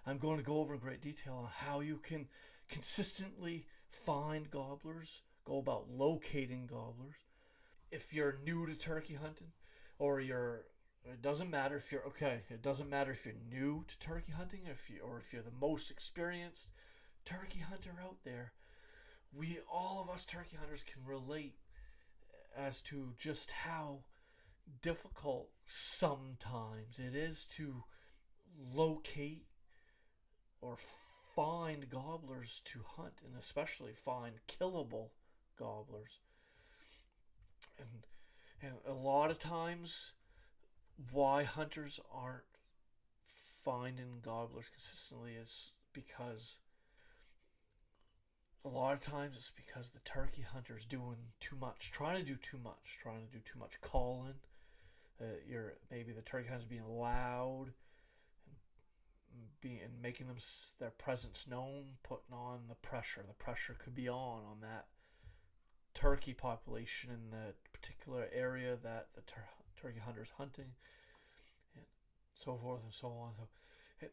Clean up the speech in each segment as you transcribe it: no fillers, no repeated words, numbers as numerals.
I'm going to go over in great detail on how you can consistently find gobblers, go about locating gobblers. If you're new to turkey hunting, or it doesn't matter if you're okay. It doesn't matter if you're new to turkey hunting, or if you're the most experienced turkey hunter out there. We all of us turkey hunters can relate as to just how difficult sometimes it is to locate or find gobblers to hunt, and especially find killable gobblers. And and a lot of times, why hunters aren't finding gobblers consistently is because a lot of times it's because the turkey hunter's doing too much, trying to do too much calling. You're maybe the turkey hunter's being loud and making their presence known, putting on the pressure. The pressure could be on that turkey population in the particular area that the turkey hunter's hunting, and so forth and so on. So,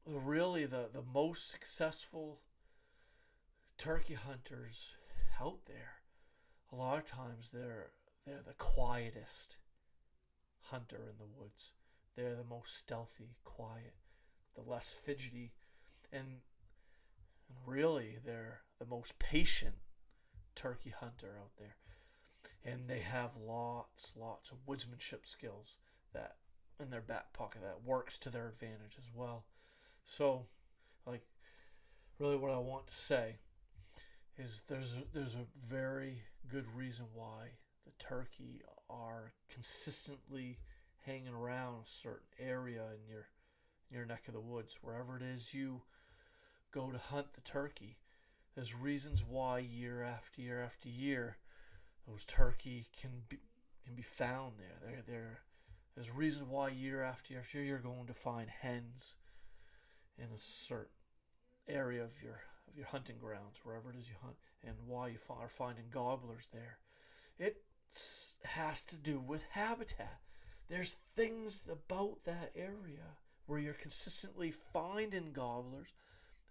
really, the most successful turkey hunters out there, a lot of times they're the quietest hunter in the woods. They're the most stealthy, quiet, the less fidgety, and really they're the most patient turkey hunter out there. And they have lots of woodsmanship skills that in their back pocket that works to their advantage as well. So, like, really, what I want to say is there's a very good reason why the turkey are consistently hanging around a certain area in your neck of the woods, wherever it is you go to hunt the turkey. There's reasons why year after year after year those turkey can be found there. There's reasons why year after year after year you're going to find hens in a certain area of your hunting grounds, wherever it is you hunt, and why you are finding gobblers there. It has to do with habitat. There's things about that area where you're consistently finding gobblers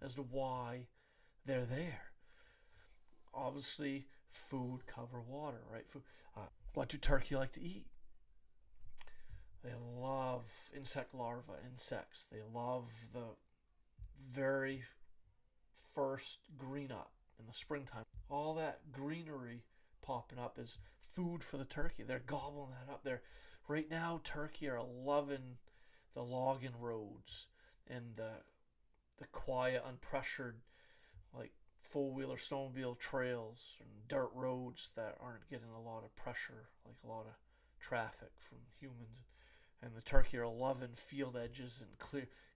as to why they're there. Obviously, food, cover, water, right? Food. What do turkey like to eat? They love insect larvae, insects. They love the very first green up in the springtime. All that greenery popping up is food for the turkey. They're gobbling that up. They're right now turkey are loving the logging roads and the quiet, unpressured, like four-wheeler snowmobile trails and dirt roads that aren't getting a lot of pressure, like a lot of traffic from humans. And the turkey are loving field edges and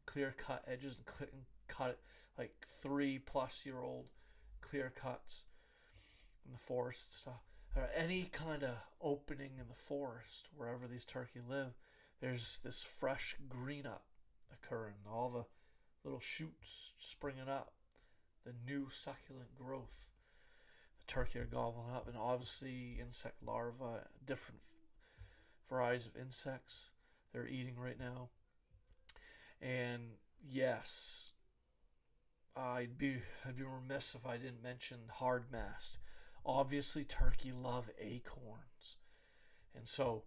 clear cut edges and cut like 3+ year old clear cuts in the forest and stuff. Or any kind of opening in the forest wherever these turkey live, there's this fresh green up occurring. All the little shoots springing up, the new succulent growth. The turkey are gobbling up, and obviously insect larvae, different varieties of insects they're eating right now. And yes, I'd be remiss if I didn't mention hard mast. Obviously, turkey love acorns, and so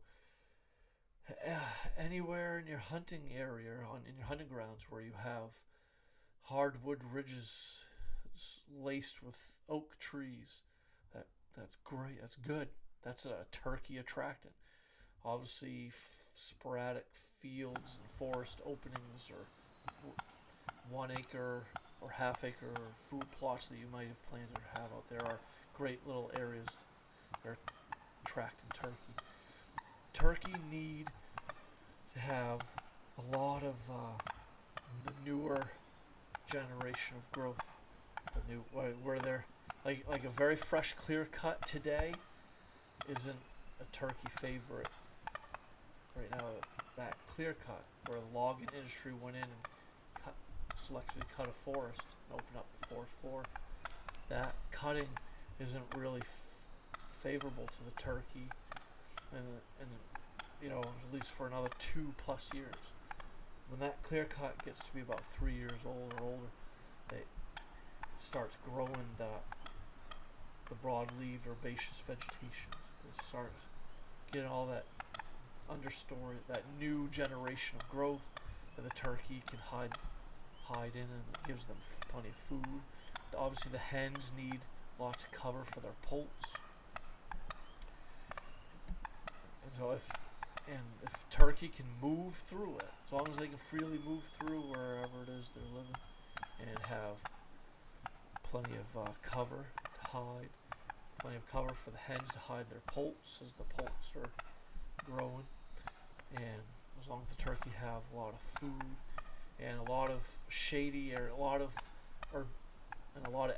anywhere in your hunting area, in your hunting grounds, where you have hardwood ridges laced with oak trees, that's great. That's good. That's a turkey attractant. Obviously, sporadic fields and forest openings, or 1 acre or half-acre food plots that you might have planted or have out there are great little areas that are attracting turkey. Turkey need to have a lot of the newer generation of growth. Where they're like a very fresh clear cut today isn't a turkey favorite right now. That clear cut where the logging industry went in and selectively cut a forest and opened up the forest floor, that cutting isn't really favorable to the turkey, and at least for another 2+ years. when that clear cut gets to be about 3 years old or older, it starts growing the broad-leaved herbaceous vegetation. It starts getting all that understory, that new generation of growth that the turkey can hide in, and it gives them plenty of food. Obviously, the hens need lots of cover for their poults. And so if turkey can move through it, as long as they can freely move through wherever it is they're living, and have plenty of cover to hide, plenty of cover for the hens to hide their poults as the poults are growing, and as long as the turkey have a lot of food and a lot of shady area, a lot of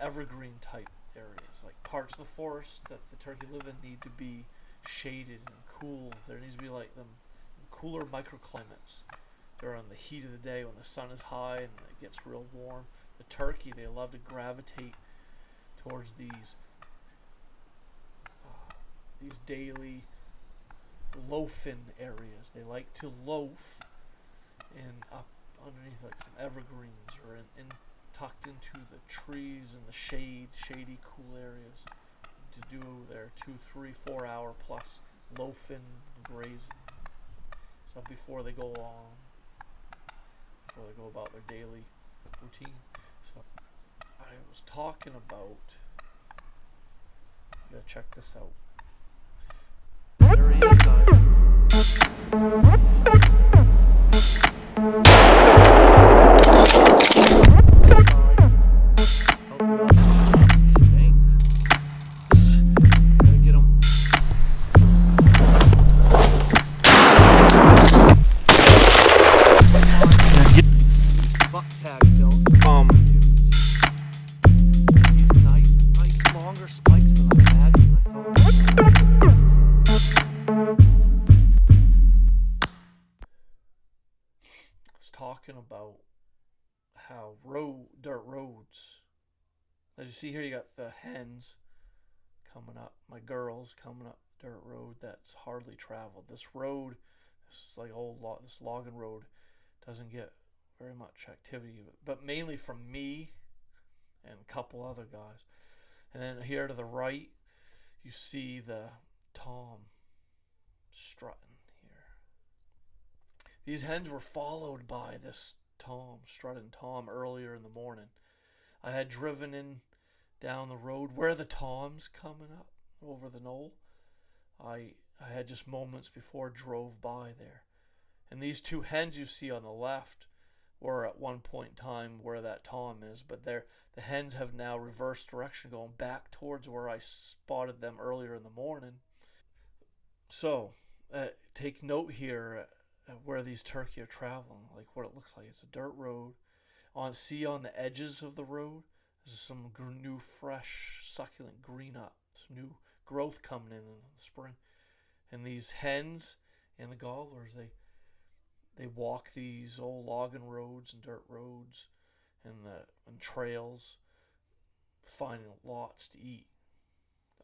evergreen type areas, like parts of the forest that the turkey live in need to be shaded and cool. There needs to be like them cooler microclimates during the heat of the day when the sun is high and it gets real warm. The turkey, they love to gravitate towards these daily loafing areas. They like to loaf in up underneath like some evergreens or in tucked into the trees and the shady cool areas to do their 2, 3, 4 hour plus loafing, grazing stuff before they go about their daily routine. So I was talking about, you gotta check this out. Very exciting. Talking about how dirt roads, as you see here, you got the hens coming up, my girls coming up dirt road that's hardly traveled. This road, this is like this logging road, doesn't get very much activity, but mainly from me and a couple other guys. And then here to the right, you see the tom strutting. These hens were followed by this strutting tom earlier in the morning. I had driven in down the road where the tom's coming up over the knoll. I had just moments before drove by there. And these two hens you see on the left were at one point in time where that tom is, but the hens have now reversed direction, going back towards where I spotted them earlier in the morning. So, take note here where these turkey are traveling, like what it looks like. It's a dirt road. On the edges of the road, there's some new, fresh, succulent green up, some new growth coming in the spring. And these hens and the gobblers, they walk these old logging roads and dirt roads and trails, finding lots to eat.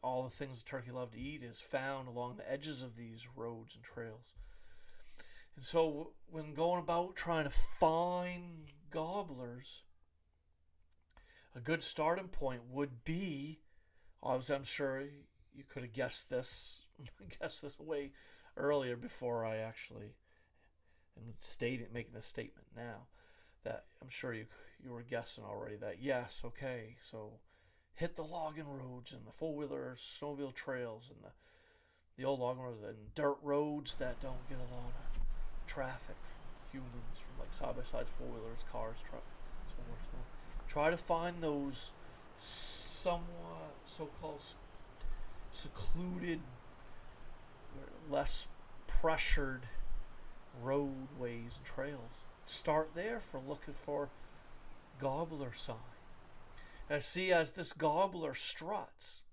All the things the turkey love to eat is found along the edges of these roads and trails. And so when going about trying to find gobblers, a good starting point would be, obviously I'm sure you could have guessed this way earlier before I actually am making the statement now, that I'm sure you were guessing already that yes, okay, so hit the logging roads and the four-wheeler snowmobile trails and the old logging roads and dirt roads that don't get a lot of traffic from humans, from like side-by-sides, four-wheelers, cars, trucks, so forth. So try to find those somewhat so-called secluded, less pressured roadways and trails. Start there for looking for gobbler sign. And see, as this gobbler struts,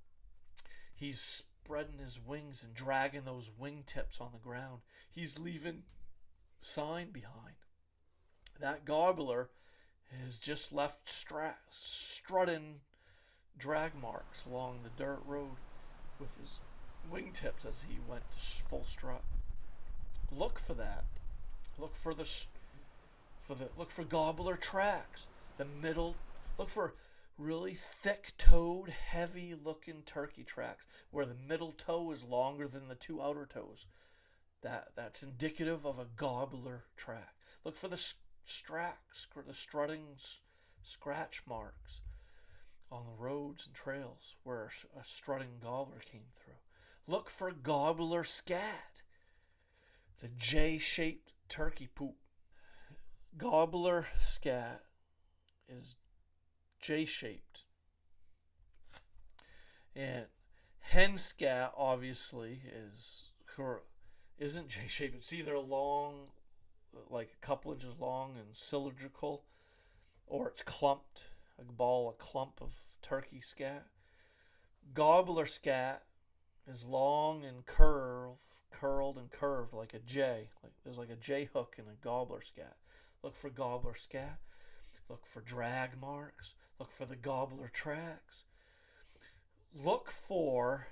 he's spreading his wings and dragging those wingtips on the ground. He's leaving sign behind. That gobbler has just left strutting drag marks along the dirt road with his wingtips as he went to full strut. Look for that. Look for the Look for gobbler tracks. The middle, look for really thick-toed, heavy-looking turkey tracks where the middle toe is longer than the two outer toes. That's indicative of a gobbler track. Look for the strutting scratch marks on the roads and trails where a strutting gobbler came through. Look for gobbler scat. It's a J-shaped turkey poop. Gobbler scat is J-shaped. And hen scat obviously isn't J-shaped. It's either long, like a couple inches long and cylindrical, or it's clumped, a clump of turkey scat. Gobbler scat is long and curled and curved like a J. There's like a J hook in a gobbler scat. Look for gobbler scat. Look for drag marks. Look for the gobbler tracks. Look for...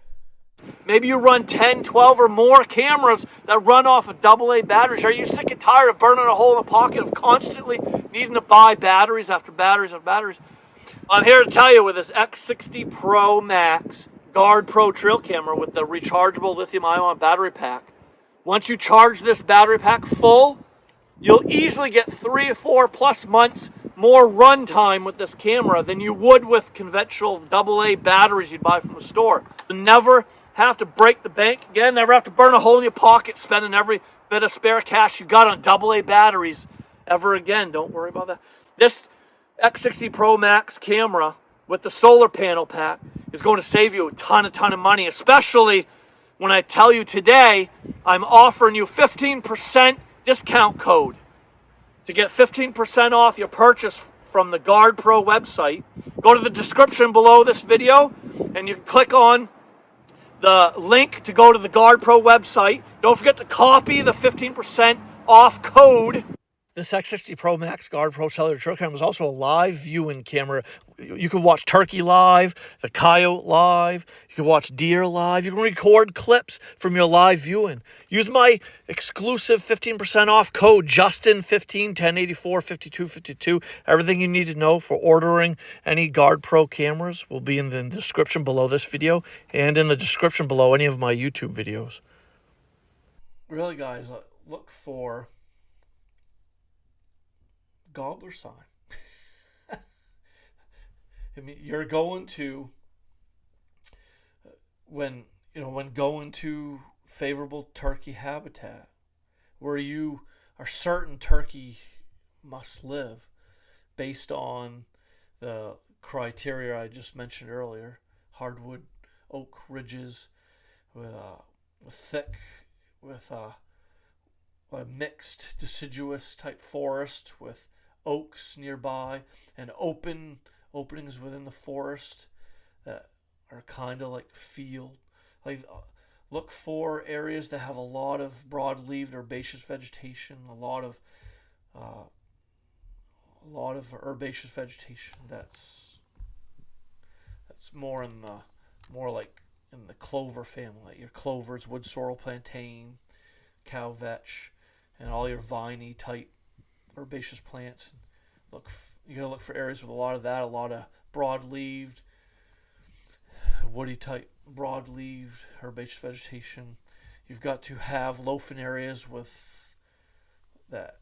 Maybe you run 10, 12 or more cameras that run off of AA batteries. Are you sick and tired of burning a hole in the pocket, of constantly needing to buy batteries after batteries after batteries? I'm here to tell you, with this X60 Pro Max Guard Pro trail camera with the rechargeable lithium-ion battery pack, once you charge this battery pack full, you'll easily get 3 or 4 plus months more run time with this camera than you would with conventional AA batteries you'd buy from the store. You'll never have to break the bank again, never have to burn a hole in your pocket spending every bit of spare cash you got on AA batteries ever again. Don't worry about that. This X60 Pro Max camera with the solar panel pack is going to save you a ton of money, especially when I tell you today I'm offering you 15% discount code to get 15% off your purchase from the Guard Pro website. Go to the description below this video and you can click on the link to go to the Guard Pro website. Don't forget to copy the 15% off code. This X60 Pro Max Guard Pro cellular trail camera is also a live viewing camera. You can watch turkey live, the coyote live, you can watch deer live, you can record clips from your live viewing. Use my exclusive 15% off code, Justin15, 1084 5252. Everything you need to know for ordering any Guard Pro cameras will be in the description below this video and in the description below any of my YouTube videos. Really, guys, look for gobbler sign. I mean, you're going to, when going to favorable turkey habitat where you are certain turkey must live based on the criteria I just mentioned earlier, hardwood oak ridges with a mixed deciduous type forest with oaks nearby and openings within the forest that are kind of like field. Look for areas that have a lot of broad-leaved herbaceous vegetation, a lot of herbaceous vegetation that's more like in the clover family, like your clovers, wood sorrel, plantain, cow vetch, and all your viney type herbaceous plants. You gotta look for areas with a lot of that, a lot of broad-leaved, woody type, broad-leaved herbaceous vegetation. You've got to have loafing areas with that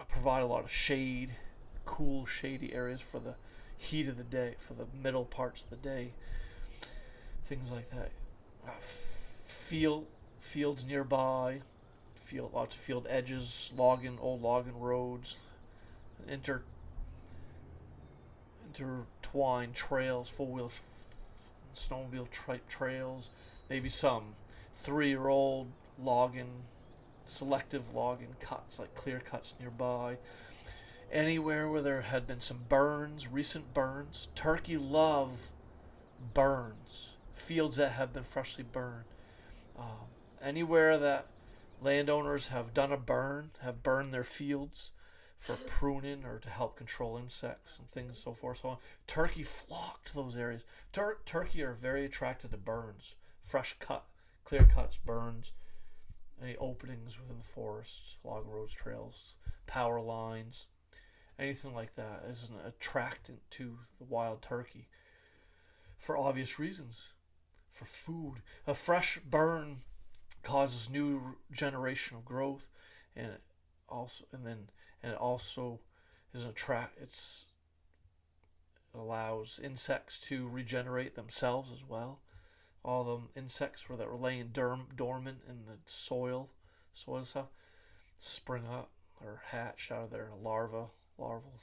provide a lot of shade, cool, shady areas for the heat of the day, for the middle parts of the day. Things like that. Fields nearby. Lots of field edges, old logging roads, intertwined trails, four-wheel snowmobile trails, maybe some 3-year-old selective logging cuts, like clear cuts nearby. Anywhere where there had been some recent burns. Turkey love burns, fields that have been freshly burned. Anywhere that landowners have burned their fields for pruning or to help control insects and things and so forth. So on. Turkey flock to those areas. Turkey are very attracted to burns, fresh cut, clear cuts, burns. any openings within the forest, log roads, trails, power lines, anything like that is an attractant to the wild turkey for obvious reasons. For food, a fresh burn causes new generational growth, and it also is an attract. It allows insects to regenerate themselves as well. All the insects that were laying dormant in the soil stuff, spring up or hatch out of their larval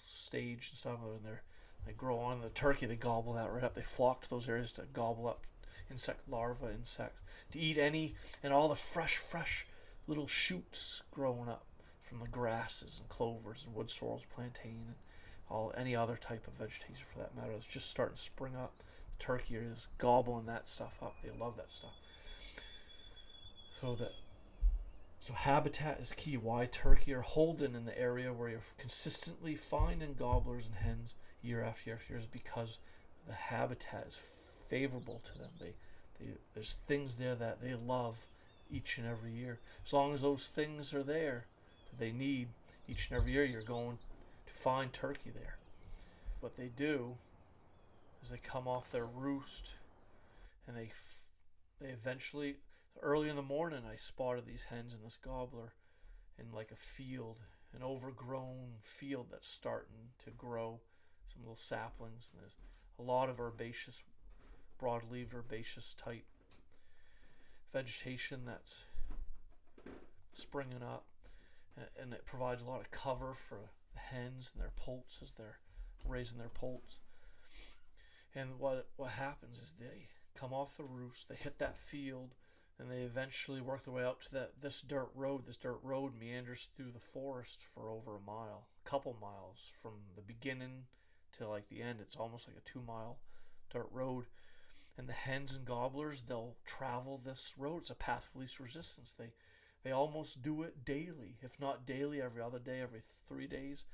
stage and stuff, and they grow on the turkey. They gobble that right up. They flock to those areas to gobble up insects to eat any and all the fresh little shoots growing up from the grasses and clovers and wood sorrels, plantain, and any other type of vegetation for that matter that's just starting to spring up. The turkey is gobbling that stuff up. They love that stuff. So habitat is key. Why turkey are holding in the area where you're consistently finding gobblers and hens year after year is because the habitat is favorable to them. There's things there that they love each and every year. As long as those things are there that they need each and every year, you're going to find turkey there. What they do is they come off their roost, and they eventually, early in the morning, I spotted these hens and this gobbler in like a field, an overgrown field that's starting to grow some little saplings, and there's a lot of herbaceous, broadleaf herbaceous type vegetation that's springing up, and it provides a lot of cover for the hens and their poults as they're raising their poults. And what happens is they come off the roost, they hit that field, and they eventually work their way out to this dirt road. This dirt road meanders through the forest for over a couple miles from the beginning to like the end. It's almost like a 2-mile dirt road. And the hens and gobblers, they'll travel this road. It's a path of least resistance. They almost do it daily, if not daily, every other day, every 3 days.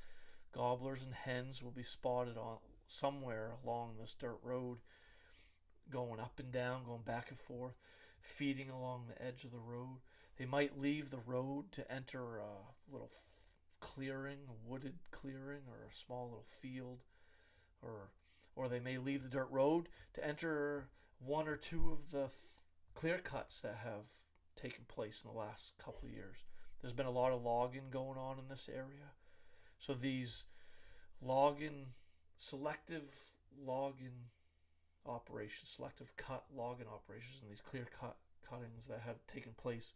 Gobblers and hens will be spotted on somewhere along this dirt road, going up and down, going back and forth, feeding along the edge of the road. They might leave the road to enter a little clearing, a wooded clearing, or a small little field, or they may leave the dirt road to enter one or two of the clear cuts that have taken place in the last couple of years. There's been a lot of logging going on in this area. So these selective cut logging operations, and these clear cuttings that have taken place,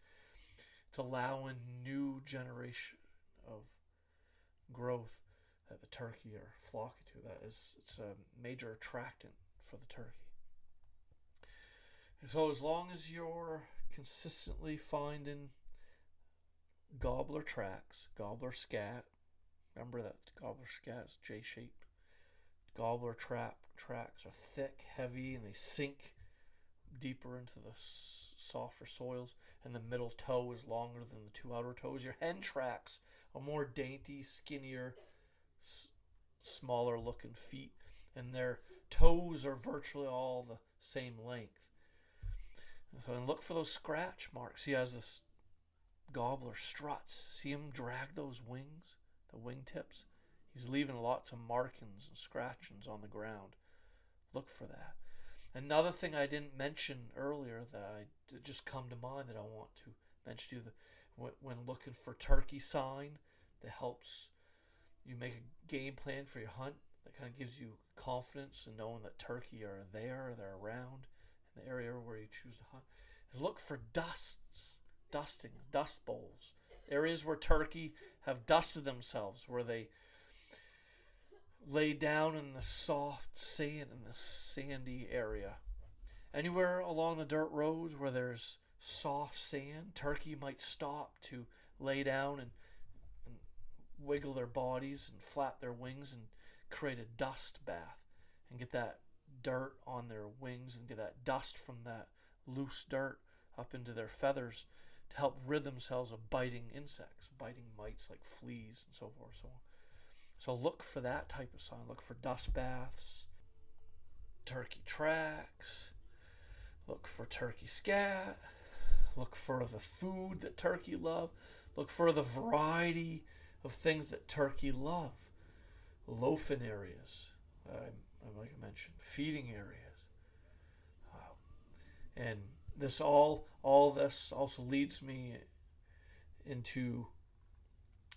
it's allowing new generation of growth that the turkey are flocking to. It's a major attractant for the turkey. And so as long as you're consistently finding gobbler tracks, gobbler scat, remember that gobbler scat is J-shaped. Gobbler tracks are thick, heavy, and they sink deeper into the softer soils, and the middle toe is longer than the two outer toes. Your hen tracks are more dainty, skinnier, smaller looking feet, and their toes are virtually all the same length. And look for those scratch marks. He has this gobbler struts. See him drag those wings, the wingtips? He's leaving lots of markings and scratchings on the ground. Look for that. Another thing I didn't mention earlier that just come to mind that I want to mention to you, when looking for turkey sign, that helps you make a game plan for your hunt. That kind of gives you confidence in knowing that turkey are there, they're around in the area where you choose to hunt. And look for dust bowls, areas where turkey have dusted themselves, where they lay down in the soft sand, in the sandy area. Anywhere along the dirt roads where there's soft sand, turkey might stop to lay down and wiggle their bodies and flap their wings and create a dust bath and get that dirt on their wings and get that dust from that loose dirt up into their feathers to help rid themselves of biting insects, biting mites like fleas and so forth. So look for that type of sign. Look for dust baths, turkey tracks, look for turkey scat, Look for the food that turkey love. Look for the variety of things that turkey love. Loafing areas, like I mentioned, feeding areas, and this all this also leads me into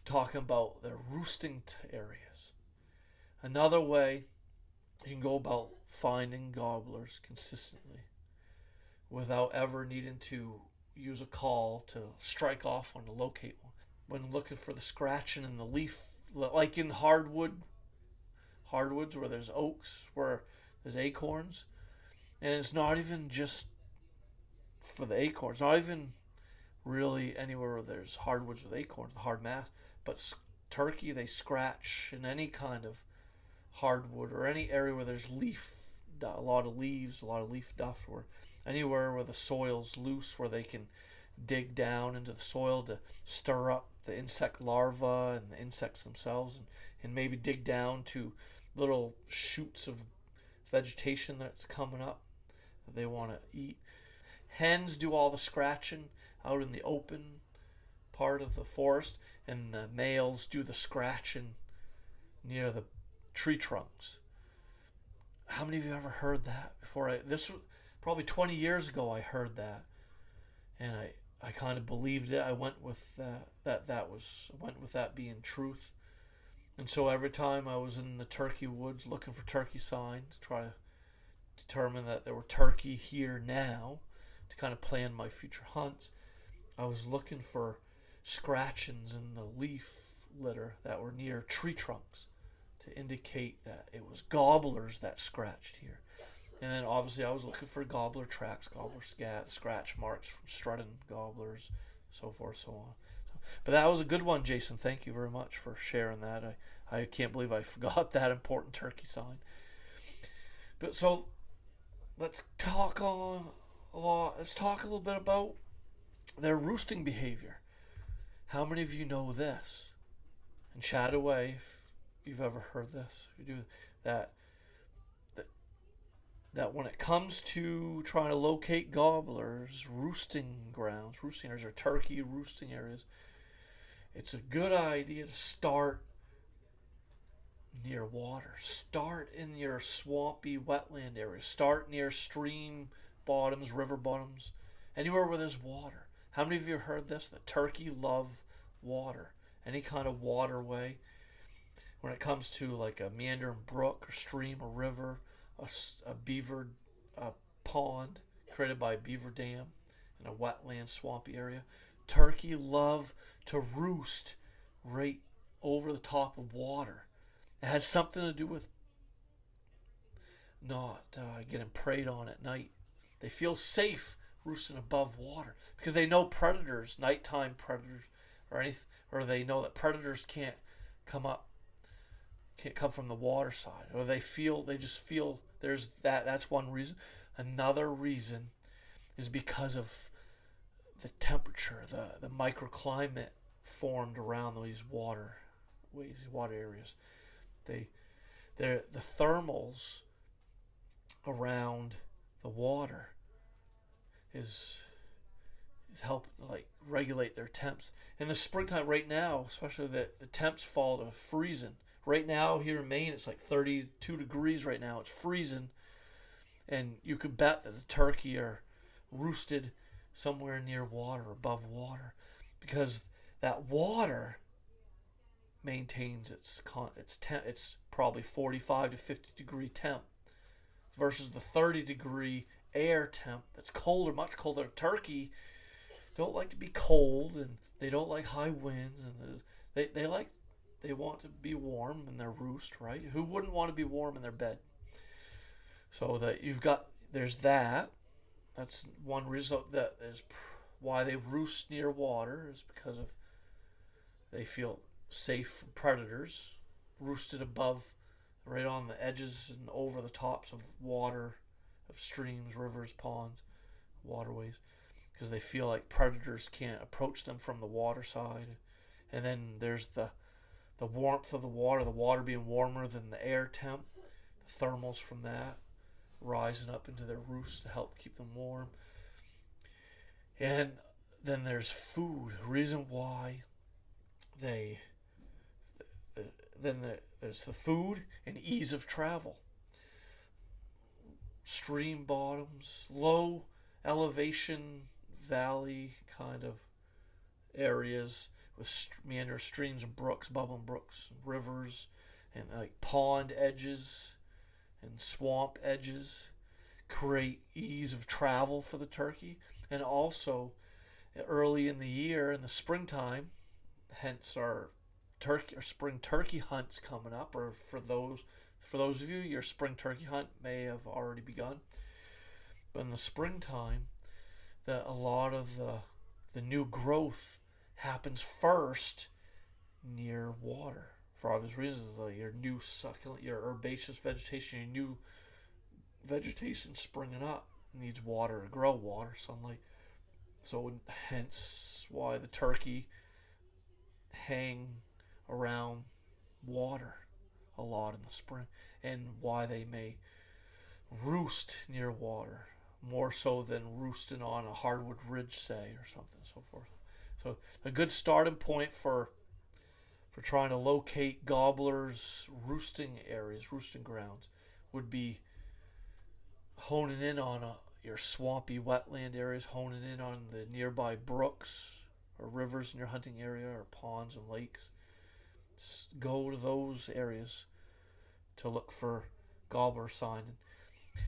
talking about the roosting areas. Another way you can go about finding gobblers consistently without ever needing to use a call to strike off one to locate one. When looking for the scratching in the leaf, like in hardwoods where there's oaks, where there's acorns, and it's not even just for the acorns, not even really anywhere where there's hardwoods with acorns, the hard mass, but turkey, they scratch in any kind of hardwood or any area where there's a lot of leaves, a lot of leaf duff, or anywhere where the soil's loose, where they can dig down into the soil to stir up the insect larvae and the insects themselves, and maybe dig down to little shoots of vegetation that's coming up that they want to eat. Hens do all the scratching out in the open part of the forest, and the males do the scratching near the tree trunks. How many of you ever heard that before? This was probably 20 years ago. I heard that, and I kind of believed it. I went with that being truth. And so every time I was in the turkey woods looking for turkey sign to try to determine that there were turkey here now, to kind of plan my future hunts, I was looking for scratchings in the leaf litter that were near tree trunks to indicate that it was gobblers that scratched here. And then obviously I was looking for gobbler tracks, gobbler scat, scratch marks from Strut gobblers, so forth, so on. But that was a good one, Jason. Thank you very much for sharing that. I can't believe I forgot that important turkey sign. But so let's talk Let's talk a little bit about their roosting behavior. How many of you know this? And chat away if you've ever heard this. If you do that when it comes to trying to locate gobblers, roosting areas, or turkey roosting areas, it's a good idea to start near water. Start in your swampy wetland areas. Start near stream bottoms, river bottoms, anywhere where there's water. How many of you have heard this? That turkey love water. Any kind of waterway. When it comes to like a meandering brook or stream or river, a beaver pond created by a beaver dam in a wetland, swampy area, turkey love to roost right over the top of water. It has something to do with not getting preyed on at night. They feel safe roosting above water because they know predators, nighttime predators, or they know that predators can't come from the water side, or they just feel there's that. That's one reason. Another reason is because of the temperature, the microclimate formed around these water areas. The thermals around the water is help like regulate their temps. In the springtime right now, especially the temps fall to freezing. Right now here in Maine, it's like 32 degrees right now. It's freezing, and you could bet that the turkey are roosted somewhere near water, above water, because that water maintains its probably 45 to 50 degree temp versus the 30 degree air temp that's colder, much colder. Turkey don't like to be cold, and they don't like high winds, and they want to be warm in their roost, right? Who wouldn't want to be warm in their bed? So that there's that. That's one reason that is why they roost near water, is because of they feel safe from predators, roosted above, right on the edges and over the tops of water, of streams, rivers, ponds, waterways, because they feel like predators can't approach them from the water side. And then there's the warmth of the water being warmer than the air temp, the thermals from that rising up into their roosts to help keep them warm. And Then there's food. Reason why they there's the food and ease of travel. Stream bottoms, low elevation valley kind of areas with meander streams and brooks, bubbling brooks, and rivers, and like pond edges and swamp edges create ease of travel for the turkey. And also early in the year, in the springtime, hence our spring turkey hunts coming up, or for those of you, your spring turkey hunt may have already begun. But in the springtime, a lot of the new growth happens first near water for obvious reasons. Like your new succulent, your herbaceous vegetation, your new vegetation springing up needs water to grow, water, sunlight. So hence why the turkey hang around water a lot in the spring, and why they may roost near water more so than roosting on a hardwood ridge, say, or something, so forth. So a good starting point for trying to locate gobblers' roosting areas, roosting grounds, would be honing in on your swampy wetland areas, honing in on the nearby brooks or rivers in your hunting area, or ponds and lakes. Just go to those areas to look for gobbler sign.